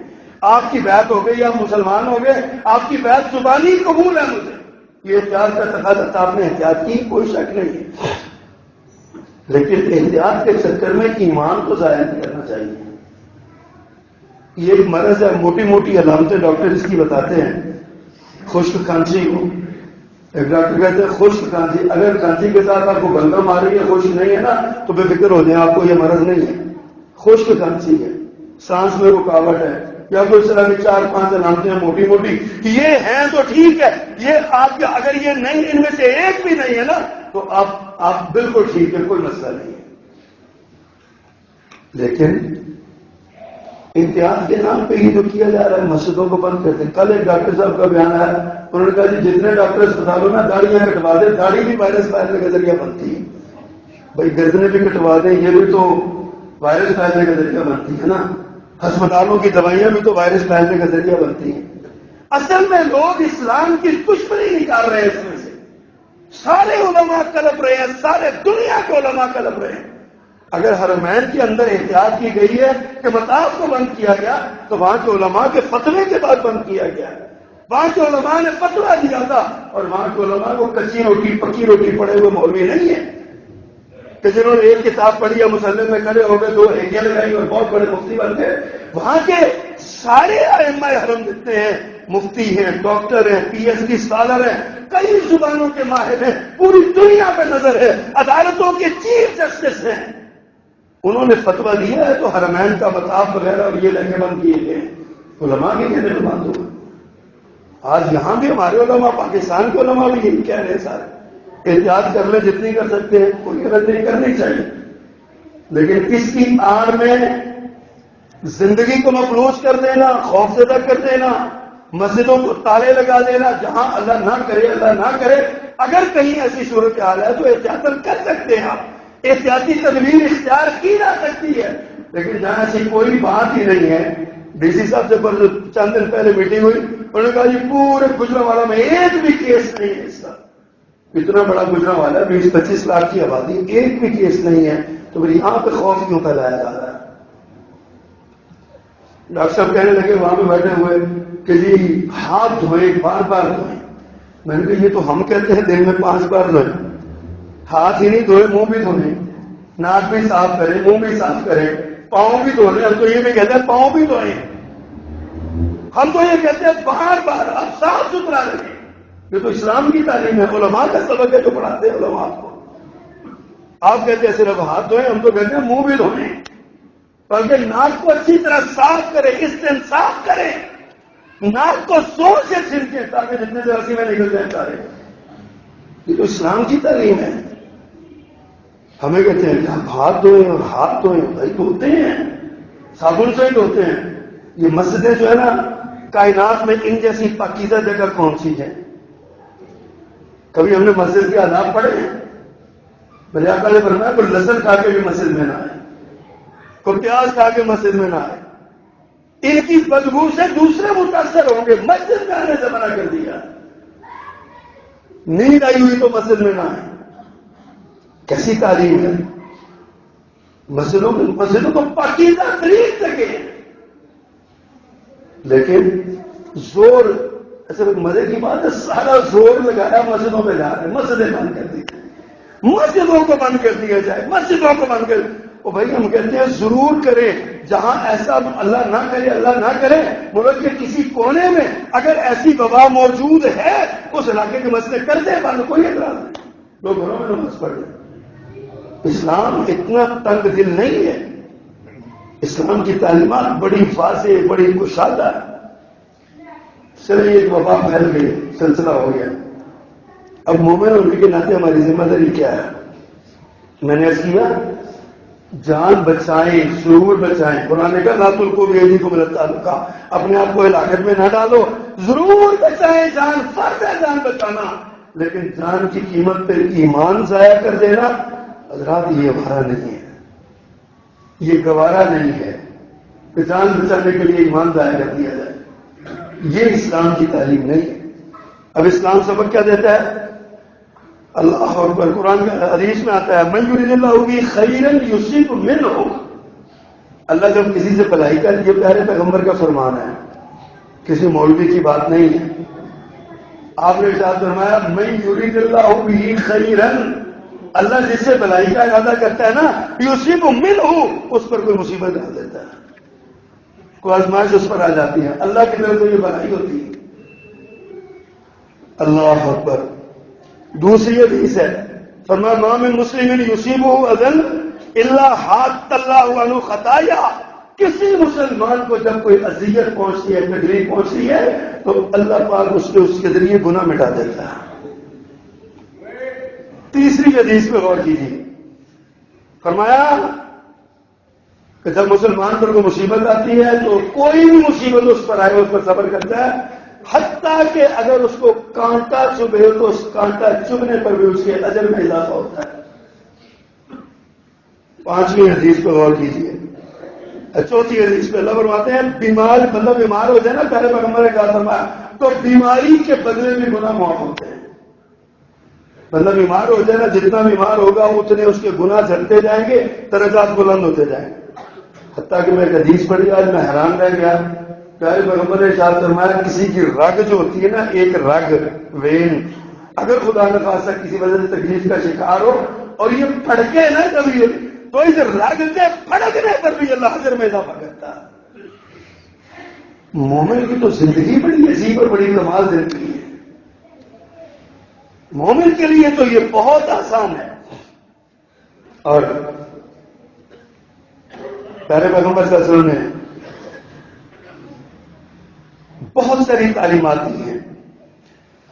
آپ کی بیعت ہو گئی، آپ مسلمان ہو گئے، آپ کی بیعت زبانی قبول ہے مجھے۔ یہ احتیاط کا تقاضا تھا، آپ نے احتیاط کی، کوئی شک نہیں ہے، لیکن احتیاط کے چکر میں ایمان کو ضائع نہیں کرنا چاہیے۔ یہ ایک مرض ہے، موٹی موٹی علامتیں ڈاکٹر اس کی بتاتے ہیں۔ خشک کھانسی ہو، ایک ڈاکٹر کہتے ہیں خشک کھانسی، اگر کھانسی کے ساتھ آپ کو بلغم آ رہی ہے، خشک نہیں ہے نا، تو بے فکر ہو جائیں، آپ کو یہ مرض نہیں ہے، خشک کھانسی ہے، سانس میں رکاوٹ ہے، یا کوئی اس طرح کی 4-5 علامتیں ہیں موٹی موٹی، یہ ہیں تو ٹھیک ہے، یہ آپ کے اگر یہ نہیں، ان میں سے ایک بھی نہیں ہے نا، تو آپ بالکل ٹھیک ہے، کوئی مسئلہ نہیں ہے۔ لیکن احتیاط کے نام پہ یہ جو کیا جا رہا ہے، مسجدوں کو بند کرتے ہیں۔ کل ایک ڈاکٹر صاحب کا بیان آیا، انہوں نے کہا جی جتنے ڈاکٹر اسپتالوں نا داڑیاں کٹوا دیں، داڑھی بھی وائرس پھیلنے کا ذریعہ بنتی ہے، بھائی گردنیں بھی کٹوا دیں، یہ بھی تو وائرس پھیلنے کا ذریعہ بنتی ہے نا، ہسپتالوں کی دوائیاں بھی تو وائرس پھیلنے کا ذریعہ بنتی ہیں۔ اصل میں لوگ اسلام کی دشمنی نکال رہے ہیں اس میں سے، سارے علماء کلپ رہے ہیں، سارے دنیا کے علماء کلپ رہے ہیں۔ اگر حرمین کے اندر احتیاط کی گئی ہے کہ مطاف کو بند کیا گیا، تو وہاں کے علماء کے فتوے کے بعد بند کیا گیا، وہاں کے علماء نے فتویٰ دیا تھا، اور وہاں کے علماء کو کچی روٹی پکی روٹی پڑے ہوئے مولوی نہیں ہیں کہ جنہوں نے ایک کتاب پڑھی یا مسلم میں کھڑے ہو گئے، 2 ہیکیاں لگائی اور بہت بڑے مفتی بن گئے۔ وہاں کے سارے ائمہ حرم جتنے ہیں، مفتی ہیں، ڈاکٹر ہیں، پی ایچ ڈی اسکالر ہیں، کئی زبانوں کے ماہر ہیں، پوری دنیا پہ نظر ہے، عدالتوں کے چیف جسٹس ہیں، انہوں نے فتویٰ دیا ہے تو حرمین کا مطاف وغیرہ اور یہ لہنگے بند کیے گئے، علماء کے کہنے پر بند ہوا۔ آج یہاں بھی ہمارے علماء، پاکستان کے علماء بھی یہی کہہ رہے ہیں، سارے احتیاط کر لیں جتنی کر سکتے ہیں، کوئی غلط نہیں کرنی چاہیے، لیکن کس کی آڑ میں زندگی کو مفلوج کر دینا، خوف زدہ کر دینا، مسجدوں کو تالے لگا دینا، جہاں اللہ نہ کرے، اللہ نہ کرے۔ اگر کہیں ایسی صورتحال ہے تو احتیاط کر سکتے ہیں، آپ احتیاطی تدبیر اختیار کی جا سکتی ہے، لیکن جہاں ایسی کوئی بات ہی نہیں ہے۔ ڈی سی صاحب سے چند دن پہلے میٹنگ ہوئی، انہوں نے کہا جی پورے گجرانوالہ میں ایک بھی کیس نہیں ہے اس کا، اتنا بڑا گجرانوالہ 20-25 لاکھ کی آبادی، ایک بھی کیس نہیں ہے، تو پھر یہاں پہ خوف کیوں پھیلایا جا رہا ہے؟ ڈاکٹر صاحب کہنے لگے وہاں پہ بیٹھے ہوئے کہ جی ہاتھ دھوئیں، بار بار دھوئیں۔ میں نے کہا یہ تو ہم کہتے ہیں دن میں 5 بار دھوئیں، ہاتھ ہی نہیں دھوئے، منہ بھی دھوئیں، ناک بھی صاف کریں، منہ بھی صاف کریں، پاؤں بھی دھوئیں، ہم تو یہ بھی کہتے ہیں پاؤں بھی دھوئیں، ہم تو یہ کہتے ہیں بار بار آپ صاف ستھرا رہیں۔ یہ تو اسلام کی تعلیم ہے، علماء کا سبق ہے جو پڑھاتے ہیں علماء آپ کو۔ آپ کہتے ہیں صرف ہاتھ دھوئیں، ہم تو کہتے ہیں منہ بھی دھوئیں، بلکہ ناک کو اچھی طرح صاف کریں، استنشاق کریں، ناک کو زور سے چھڑکیں تاکہ جتنے سے رسی میں نکل جائیں سارے۔ یہ تو اسلام کی تعلیم ہے۔ ہمیں کہتے ہیں کہ آپ ہاتھ دھوئیں اور ہاتھ دھوئیں، بھائی دھوتے ہیں، صابن سے ہی دھوتے ہیں۔ یہ مسجدیں جو ہے نا، کائنات میں ان جیسی پاکیزہ جگہ کون سی ہے؟ کبھی ہم نے مسجد کے آداب پڑھے ہیں؟ میرے آقا نے فرمایا کوئی لہسن کھا کے بھی مسجد میں نہ آئے، کوئی پیاز کھا کے مسجد میں نہ آئے، ان کی بدبو سے دوسرے متاثر ہوں گے، مسجد میں آنے سے منع کر دیا۔ نیند آئی ہوئی تو مسجد میں نہ آئے، کیسی تعلیم ہے؟ مسجدوں کو پاکیزہ ترین جگہ ہے، لیکن زور اچھا مزے کی بات ہے، سارا زور لگایا مسجدوں پہ جا رہے ہیں، مسجدیں بند کر دی، مسجدوں کو بند کر دیا جائے، مسجدوں کو بند کر. او بھائی ہم کہتے ہیں ضرور کریں، جہاں ایسا اللہ نہ کرے، اللہ نہ کرے، ملک کے کسی کونے میں اگر ایسی وبا موجود ہے اس علاقے کے مسئلے کر دیں بند، کوئی اعتراض نہیں، لوگ گھروں میں نماز پڑھ لیں. اسلام اتنا تنگ دل نہیں ہے، اسلام کی تعلیمات بڑی واضح، بڑی کشادہ ہے. چلے ایک وبا پھیل گئی، سلسلہ ہو گیا، اب مومن ہونے کے ناطے ہماری ذمہ داری کیا ہے؟ میں نے عرض کیا جان بچائیں، شعور بچائیں. قرآن نے کہا لا تلقوا بأیدیکم الی التہلکہ، اپنے آپ کو ہلاکت میں نہ ڈالو. ضرور بچائیں، جان فرض ہے جان بچانا، لیکن جان کی قیمت پہ ایمان ضائع کر دینا حضرات یہ ہمارا نہیں ہے، یہ گوارا نہیں ہے کہ جان بچانے کے لیے ایمان ضائع کر دیا جائے. یہ اسلام کی تعلیم نہیں ہے. اب اسلام سبق کیا دیتا ہے؟ اللہ اکبر، قرآن میں حدیث میں آتا ہے من یرید اللہ بہ خیرا یصیب منہ. اللہ جب کسی سے بھلائی کا، یہ پیارے پیغمبر کا فرمان ہے، کسی مولوی کی بات نہیں ہے. آپ نے ارشاد فرمایا من یرید اللہ بہ خیرا، اللہ جس سے بھلائی کا ارادہ کرتا ہے نا، یصیب منہ، اس پر کوئی مصیبت ڈال دیتا ہے، کوئی آزمائش اس پر آ جاتی ہے، اللہ کی طرف سے یہ بھلائی ہوتی ہے. اللہ اکبر. دوسری حدیث ہے، فرمایا ما من مسلم یصیبہ اذى الا حاط اللہ عنہ خطایا. کسی مسلمان کو جب کوئی اذیت پہنچتی ہے، تکلیف پہنچتی ہے، تو اللہ پاک اس کے ذریعے گناہ مٹا دیتا ہے. تیسری حدیث پہ غور کیجیے، فرمایا کہ جب مسلمان پر کوئی مصیبت آتی ہے تو کوئی بھی مصیبت اس پر آئے اس پر صبر کرتا ہے، حتیٰ کہ اگر اس کو کانٹا چبھے تو اس کانٹا چبھنے پر بھی اس کے اجر میں اضافہ ہوتا ہے. پانچویں حدیث پہ غور کیجیے. چوتھی حدیث پہ اللہ فرماتے ہیں بیمار بندہ بیمار ہو جائے نا، پیارے پیغمبر نے کہا فرمایا تو بیماری کے بدلے میں گناہ معاف ہوتے ہیں. بندہ بیمار ہو جائے نا، جتنا بیمار ہوگا اتنے اس کے گناہ جھڑتے جائیں گے، درجات بلند ہوتے جائیں گے. حتیٰ کہ میں ایک حدیث پڑھی آج میں حیران رہ گیا. پیارے پیغمبر نے ارشاد فرمایا کسی کی رگ جو ہوتی ہے نا، ایک رگ وین، اگر خدا نخواستہ کسی وجہ سے تکلیف کا شکار ہو اور یہ پھڑکے نا کبھی، تو اس رگ کے پھڑکنے پر بھی اللہ اجر میں اضافہ کرتا ہے. مومن کی تو زندگی بڑی عجیب اور بڑی کمال زندگی ہے. مومن کے لیے تو یہ بہت آسان ہے. اور پیارے پیغمبر صلی اللہ علیہ وسلم نے بہت ساری تعلیمات دی ہیں.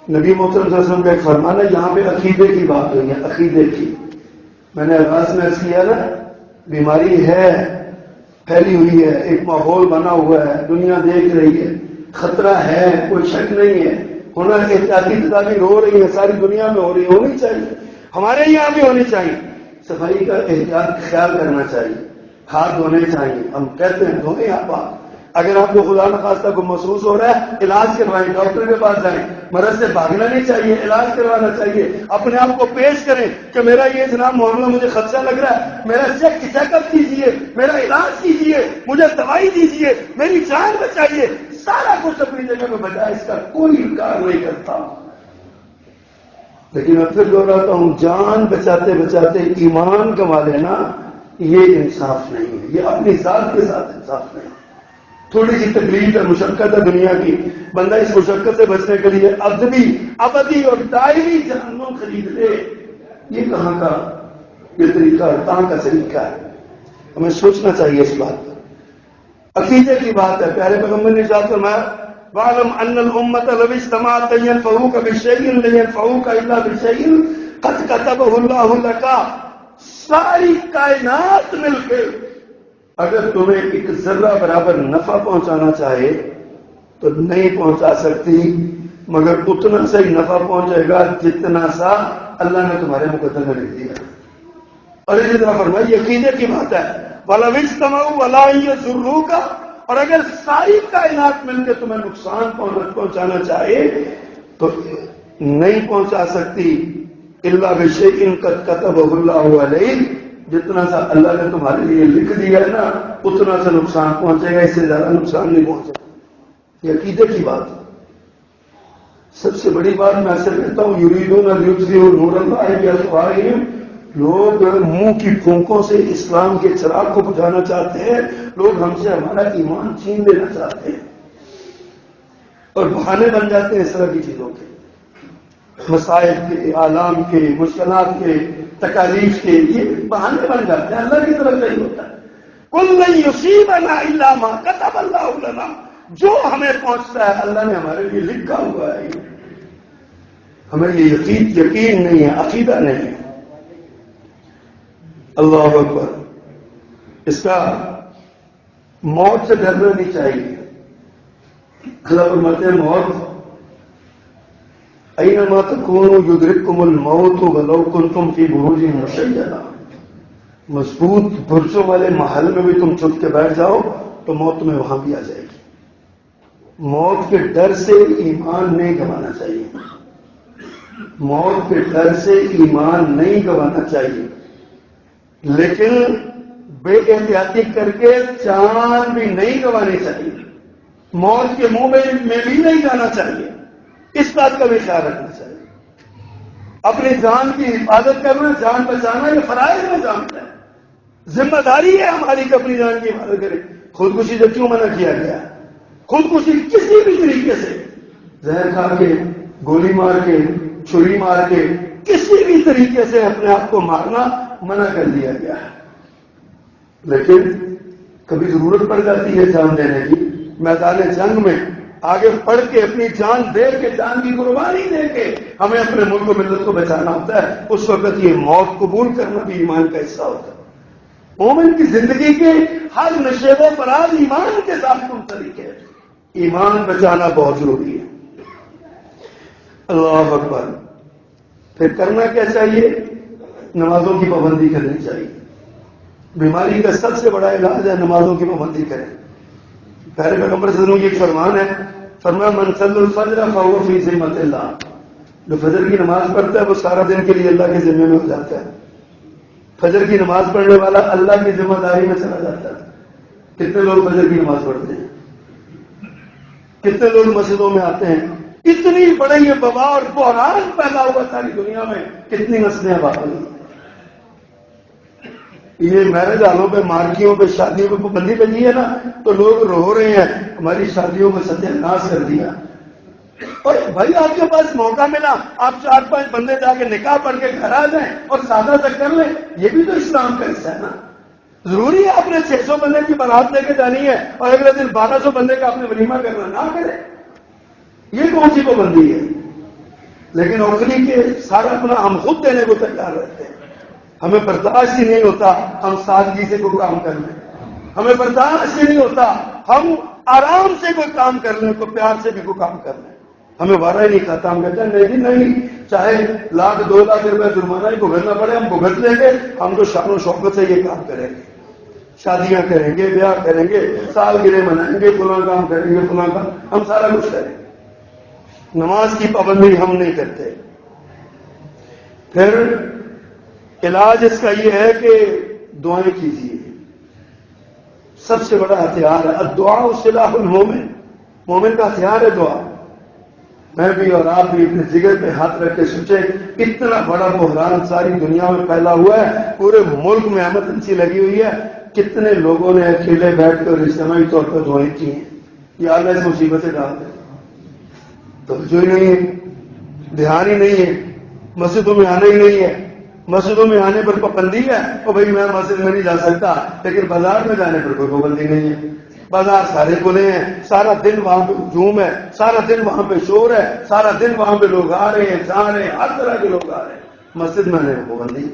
نبی محترم صلی اللہ علیہ وسلم کا ایک فرمان ہے، یہاں پہ عقیدے کی بات ہوئی ہے، عقیدے کی. میں نے آغاز میں عرض کیا نا، بیماری ہے، پھیلی ہوئی ہے، ایک ماحول بنا ہوا ہے، دنیا دیکھ رہی ہے، خطرہ ہے، کوئی شک نہیں ہے. ہونا احتیاطی تدابیر ہو رہی ہے، ساری دنیا میں ہو رہی، ہونی چاہیے، ہمارے یہاں بھی ہونی چاہیے. صفائی کا احتیاط خیال کرنا چاہیے، ہاتھ دھونے چاہیے. ہم کہتے ہیں دھوئیں آپ. اگر آپ کو خدا نخواستہ کو محسوس ہو رہا ہے علاج کروائیں، ڈاکٹر کے پاس جائیں. مرض سے بھاگنا نہیں چاہیے، علاج کروانا چاہیے. اپنے آپ کو پیش کریں کہ میرا یہ جناب معاملہ مجھے خدشہ لگ رہا ہے، میرا چیک اپ کیجیے، میرا علاج کیجیے، مجھے دوائی دیجیے، میری جان بچائیے. سارا کچھ اپنی جگہ میں بجائے اس کا کوئی انکار نہیں کرتا. لیکن میں پھر دوہراتا ہوں، جان بچاتے بچاتے ایمان کما لینا یہ انصاف نہیں ہے، یہ اپنی ذات کے ساتھ انصاف نہیں. تھوڑی سی تکلیف ہے، مشقت ہے دنیا کی، بندہ اس مشقت سے بچنے کے لیے ابدی اور دائمی جہنم خرید لے، یہ کہاں کا یہ طریقہ ہے، کہاں کا طریقہ ہے؟ ہمیں سوچنا چاہیے اس بات پر. عقیدے کی بات ہے. پیارے پیغمبر نے ارشاد فرمایا وَاعْلَمْ أَنَّ الْأُمَّةَ لَوِ اجْتَمَعَتْ أَنْ يَنْفَعُوكَ بِشَيْءٍ لَّن يَنْفَعُوكَ إِلَّا بِشَيْءٍ قَدْ كَتَبَهُ اللَّهُ لَكَ. ساری کائنات مل کے اگر تمہیں ایک ذرہ برابر نفع پہنچانا چاہے تو نہیں پہنچا سکتی، مگر اتنا سا ہی نفع پہنچے گا جتنا سا اللہ نے تمہارے مقدر میں لکھ دیا. اور اسی طرح فرمائی عقیدے کی بات ہے وَلَوِ اجْتَمَعُوا وَلَا يَضُرُّوكَ. اور اگر ساری کائنات مل کے تمہیں نقصان پہنچانا چاہے تو نہیں پہنچا سکتی الا بشیء قد كتبه الله علیک. جتنا سا اللہ نے تمہارے لیے لکھ دیا ہے نا اتنا سا نقصان پہنچے گا، اس سے زیادہ نقصان نہیں پہنچے گا. یہ عقیدے کی بات ہے. سب سے بڑی بات میں ایسے کہتا ہوں، یریدون لیطفئوا نور اللہ بافواہہم، لوگ منہ کی پھونکوں سے اسلام کے چراغ کو بجھانا چاہتے ہیں، لوگ ہم سے ہمارا ایمان چھین لینا چاہتے ہیں اور بہانے بن جاتے ہیں اس طرح کی چیزوں کے، مسائل کے، آلام کے، مشکلات کے، تکالیف کے، یہ بہانے بن جاتے ہیں، اللہ کی طرف نہیں ہوتا ہے۔ قل لن یصیبنا الا ما کتب اللہ لنا، جو ہمیں پہنچتا ہے اللہ نے ہمارے لیے لکھا ہوا ہے، ہمیں یہ یقین نہیں ہے، عقیدہ نہیں ہے۔ اللہ اکبر، اس کا موت سے ڈرنا نہیں چاہیے۔ اللہ فرماتے ہیں موت اینما تکونوا یدرککم الموت ولو کنتم فی بروج مشیدہ، مضبوط برجوں والے محل میں بھی تم چھپ کے بیٹھ جاؤ تو موت تمہیں وہاں بھی آ جائے گی۔ موت کے ڈر سے ایمان نہیں گنوانا چاہیے، موت کے ڈر سے ایمان نہیں گنوانا چاہیے، لیکن بے احتیاطی کر کے جان بھی نہیں گنوانی چاہیے، موت کے منہ میں بھی نہیں جانا چاہیے، اس بات کا بھی خیال رکھنا چاہیے۔ اپنی جان کی حفاظت کرنا، جان بچانا یہ فرائض میں جانتا ہے، ذمہ داری ہے ہماری کہ اپنی جان کی حفاظت کرے۔ خودکشی سے کیوں منع کیا گیا؟ خودکشی کسی بھی طریقے سے، زہر کھا کے، گولی مار کے، چھری مار کے، کسی بھی طریقے سے اپنے آپ کو مارنا منع کر دیا گیا ہے، لیکن کبھی ضرورت پڑ جاتی ہے جان دینے کی، میدان جنگ میں آگے بڑھ کے اپنی جان دے کے، جان کی قربانی دے کے ہمیں اپنے ملک و ملت کو بچانا ہوتا ہے، اس وقت یہ موت قبول کرنا بھی ایمان کا حصہ ہوتا ہے۔ مومن کی زندگی کے ہر نشیب و فراز ایمان کے ساتھ منسلک ہے، ایمان بچانا بہت ضروری ہے۔ اللہ اکبر۔ پھر کرنا کیا چاہیے؟ نمازوں کی پابندی کرنی چاہیے۔ بیماری کا سب سے بڑا علاج ہے نمازوں کی پابندی کریں۔ پیارے پیغمبر صلی اللہ علیہ وسلم کی ایک فرمان ہے، فرمایا من صلی الفجر فهو فی ذمۃ اللہ، جو فجر کی نماز پڑھتا ہے وہ سارا دن کے لیے اللہ کے ذمہ میں ہو جاتا ہے۔ فجر کی نماز پڑھنے والا اللہ کی ذمہ داری میں چلا جاتا ہے۔ کتنے لوگ فجر کی نماز پڑھتے ہیں؟ کتنے لوگ مسجدوں میں آتے ہیں؟ اتنی بڑی یہ وبا اور بحران پیدا ہوا ساری دنیا میں، کتنی نسلیں آباد ہوئی۔ یہ میرج ہالوں پہ، مارکیوں پہ، شادیوں پہ پابندی لگی ہے نا، تو لوگ رو رہے ہیں ہماری شادیوں میں ستیہ ناش کر دیا۔ اور بھائی آپ کے پاس موقع ملا، آپ 4-5 بندے جا کے نکاح پڑھ کے گھر آ جائیں اور سادہ تک کر لیں، یہ بھی تو اسلام کا حصہ ہے نا۔ ضروری ہے آپ نے 600 بندے کی بارات لے کے جانی ہے اور اگلے دن 1200 بندے کا آپ نے ولیمہ کرنا، نہ کرے، یہ کون سی پابندی ہے؟ لیکن اوکھری کے سارا اپنا ہم خود دینے کو تیار رہتے ہیں، ہمیں برداشت ہی نہیں ہوتا ہم سادگی سے کوئی کام کر لیں، ہمیں برداشت ہی نہیں ہوتا ہم آرام سے کوئی کام کر لیں، کوئی پیار سے بھی کوئی کام کر لیں، ہمیں وارہ ہی نہیں کھاتا، ہم کہتے ہیں نہیں نہیں، چاہے 1,00,000 2,00,000 روپے جرمانہ ہی بھگتنا پڑے ہم بھگت لیں گے، ہم تو شان و شوکت سے یہ کام کریں گے، شادیاں کریں گے، بیاہ کریں گے، سالگرہ منائیں گے، فلاں کام کریں گے، فلاں کام، ہم سارا کچھ کریں گے۔ نماز کی پابندی ہم نہیں کرتے۔ پھر علاج اس کا یہ ہے کہ دعائیں کیجیے، سب سے بڑا ہتھیار ہے، الدعاء سلاح المومن، مومن کا ہتھیار ہے دعا۔ میں بھی اور آپ بھی اپنے جگر پہ ہاتھ رکھ کے سوچیں، اتنا بڑا بحران ساری دنیا میں پھیلا ہوا ہے، پورے ملک میں ایمرجنسی لگی ہوئی ہے، کتنے لوگوں نے اکیلے بیٹھ کر اجتماعی طور پر دعائیں کی ہیں، یا اللہ اس مصیبت سے ڈال دے، توجہ ہی نہیں ہے، دھیان ہی نہیں ہے، مسجدوں میں آنا ہی نہیں ہے، مسجدوں میں آنے پر پابندی ہے، اور بھائی میں مسجد میں نہیں جا سکتا، لیکن بازار میں جانے پر کوئی پابندی نہیں ہے، بازار سارے کھلے ہیں، سارا دن وہاں پہ ہجوم ہے، سارا دن وہاں پہ شور ہے، سارا دن وہاں پہ لوگ آ رہے ہیں جا رہے ہیں، ہر طرح کے لوگ آ رہے ہیں، مسجد میں آنے پر پابندی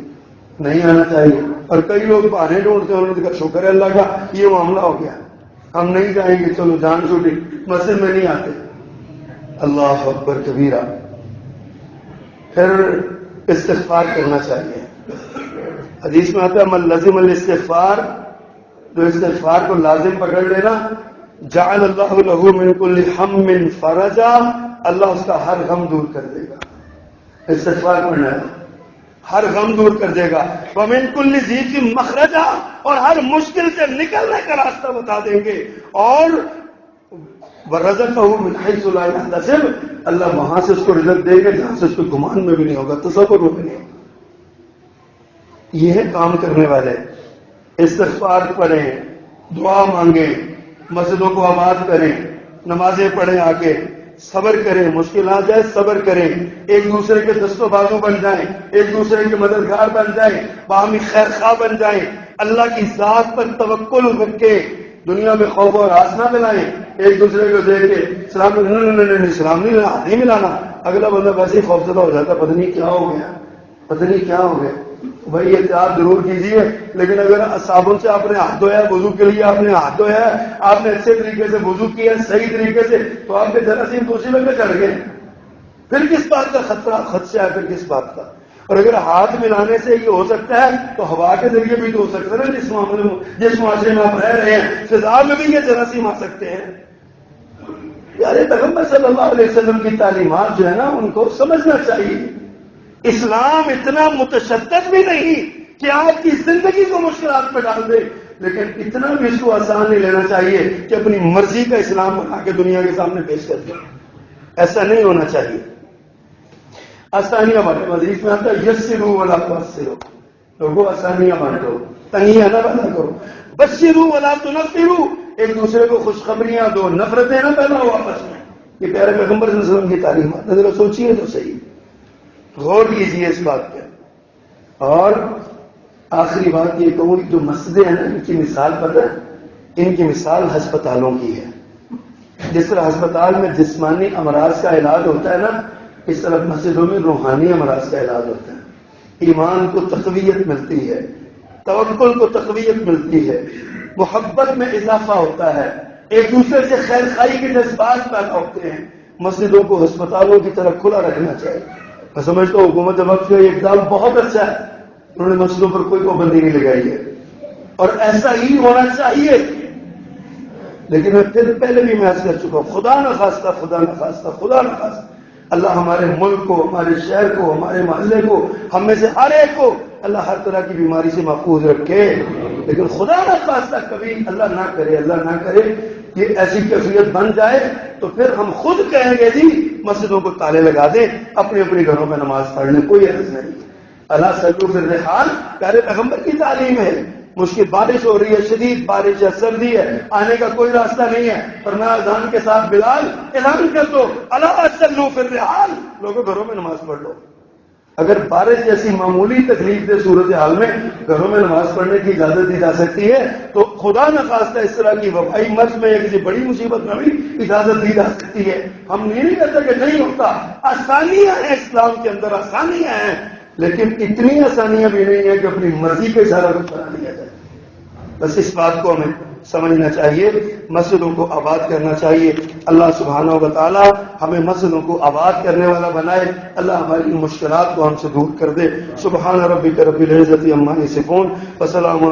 نہیں آنا چاہیے۔ اور کئی لوگ بہانے ڈھونڈتے ہیں، انہوں نے کہا شکر ہے اللہ کا یہ معاملہ ہو گیا، ہم نہیں جائیں گے، چلو جان چھوٹی، مسجد میں نہیں آتے۔ اللہ اکبر کبیرہ۔ پھر استغفار کرنا چاہیے، حدیث میں آتا ہے من لزم الاستغفار، جو استغفار کو لازم پکڑ لینا، جعل اللہ له من کل ہم فرجا، اللہ اس کا ہر غم دور کر دے گا۔ استغفار پڑھنا ہے، ہر غم دور کر دے گا، ومن کل ضیق مخرجا، اور ہر مشکل سے نکلنے کا راستہ بتا دیں گے، اور وَرَزَقَهُ مِنْ حَيْثُ لَا يَحْتَسِبُ، اللہ وہاں سے اس کو رزق دے گا جہاں سے اس کو گمان میں بھی نہیں ہوگا، تصور میں بھی نہیں ہوگا۔ یہ ہے کام کرنے والے، استغفار پڑھیں، دعا مانگیں، مسجدوں کو آباد کریں، نمازیں پڑھیں، آ کے صبر کریں، مشکلات جائے صبر کریں، ایک دوسرے کے دست و بازو بن جائیں، ایک دوسرے کے مددگار بن جائیں، باہمی خیر خواہ بن جائیں، اللہ کی ذات پر توکل رکھ کے دنیا میں خوف و راز نہ ملائیں، ایک دوسرے کو دیکھ کے سلام نہیں سلام نہیں ملانا، اگلا بندہ ویسے ہی خوفزدہ ہو جاتا، پتہ نہیں کیا ہو گیا، پتہ نہیں کیا ہو گیا۔ بھائی احتیاط ضرور کیجیے، لیکن اگر صابن سے آپ نے ہاتھ دھویا، وضو کے لیے آپ نے ہاتھ دھویا ہے، آپ نے اچھے طریقے سے وضو کیا ہے، صحیح طریقے سے، تو آپ کے جراثیم دوسری میں چڑھ گئے، پھر کس بات کا خدشہ ہے، پھر کس بات کا؟ اور اگر ہاتھ ملانے سے یہ ہو سکتا ہے تو ہوا کے ذریعے بھی تو ہو سکتا ہے نا، جس معاشرے میں آپ رہ رہے ہیں فضا میں بھی یہ جراثیم آ سکتے ہیں۔ پیارے پیغمبر صلی اللہ علیہ وسلم کی تعلیمات جو ہے نا ان کو سمجھنا چاہیے۔ اسلام اتنا متشدد بھی نہیں کہ آپ کی زندگی کو مشکلات پہ ڈال دے، لیکن اتنا بھی اس کو آسان نہیں لینا چاہیے کہ اپنی مرضی کا اسلام بنا کے دنیا کے سامنے پیش کر دے، ایسا نہیں ہونا چاہیے۔ آسانیاں بانٹو، حدیث میں آتا ہے یسروا ولا تعسروا، لوگوں آسانیاں بانٹو، تنگیاں نہ پیدا کرو، بشروا ولا تنفروا، ایک دوسرے کو خوشخبریاں دو، نفرتیں نہ پھیلاؤ آپس میں۔ یہ پیارے پیغمبر صلی اللہ علیہ وسلم کی تعلیمات، ذرا سوچیے تو صحیح، غور کیجیے اس بات پہ۔ اور آخری بات یہ کہوں، جو مسجدیں ہیں نا ان کی مثال پتہ ہے، ان کی مثال ہسپتالوں کی ہے۔ جس طرح ہسپتال میں جسمانی امراض کا علاج ہوتا ہے نا، اس طرح مسجدوں میں روحانی امراض کا علاج ہوتا ہے۔ ایمان کو تقویت ملتی ہے، توکل کو تقویت ملتی ہے، محبت میں اضافہ ہوتا ہے، ایک دوسرے سے خیر خواہی کے جذبات پیدا ہوتے ہیں۔ مسجدوں کو ہسپتالوں کی طرح کھلا رکھنا چاہیے۔ میں سمجھتا ہوں حکومت وقت کا یہ اقدام بہت اچھا ہے، انہوں نے مسجدوں پر کوئی پابندی نہیں لگائی ہے، اور ایسا ہی ہونا چاہیے۔ لیکن میں پھر پہلے بھی محسوس کر چکا ہوں، خدا نہ خواستہ اللہ ہمارے ملک کو، ہمارے شہر کو، ہمارے محلے کو، ہم میں سے ہر ایک کو اللہ ہر طرح کی بیماری سے محفوظ رکھے۔ لیکن خدا نہ خواستہ کبھی اللہ نہ کرے یہ ایسی کیفیت بن جائے تو پھر ہم خود کہیں گے جی مسجدوں کو تالے لگا دیں، اپنے گھروں میں نماز پڑھ لیں، کوئی عرض نہیں۔ اللہ صلو فی الرحال پیارے پیغمبر کی تعلیم ہے۔ مشکل بارش ہو رہی ہے، شدید بارش ہے، سردی ہے، آنے کا کوئی راستہ نہیں ہے، فرمایا اذان کے ساتھ بلال اعلان کر دو الا صلو فی الرحال، لوگوں گھروں میں نماز پڑھ لو۔ اگر بارش جیسی معمولی تکلیف دہ صورتحال میں گھروں میں نماز پڑھنے کی اجازت دی جا سکتی ہے تو خدا نہ خواستہ اس طرح کی وبائی مرض میں یا کسی بڑی مصیبت میں بھی اجازت دی جا سکتی ہے۔ ہم نہیں کہتے کہ نہیں ہوتا، آسانیاں ہیں اسلام کے اندر، آسانیاں ہیں، لیکن اتنی آسانیاں بھی نہیں ہیں کہ اپنی مرضی کے اشارہ کو بنا دیا جائے۔ بس اس بات کو ہمیں سمجھنا چاہیے، مسجدوں کو آباد کرنا چاہیے۔ اللہ سبحانہ و تعالی ہمیں مسجدوں کو آباد کرنے والا بنائے، اللہ ہماری مشکلات کو ہم سے دور کر دے۔ سبحان ربک رب العزت عما یصفون وسلام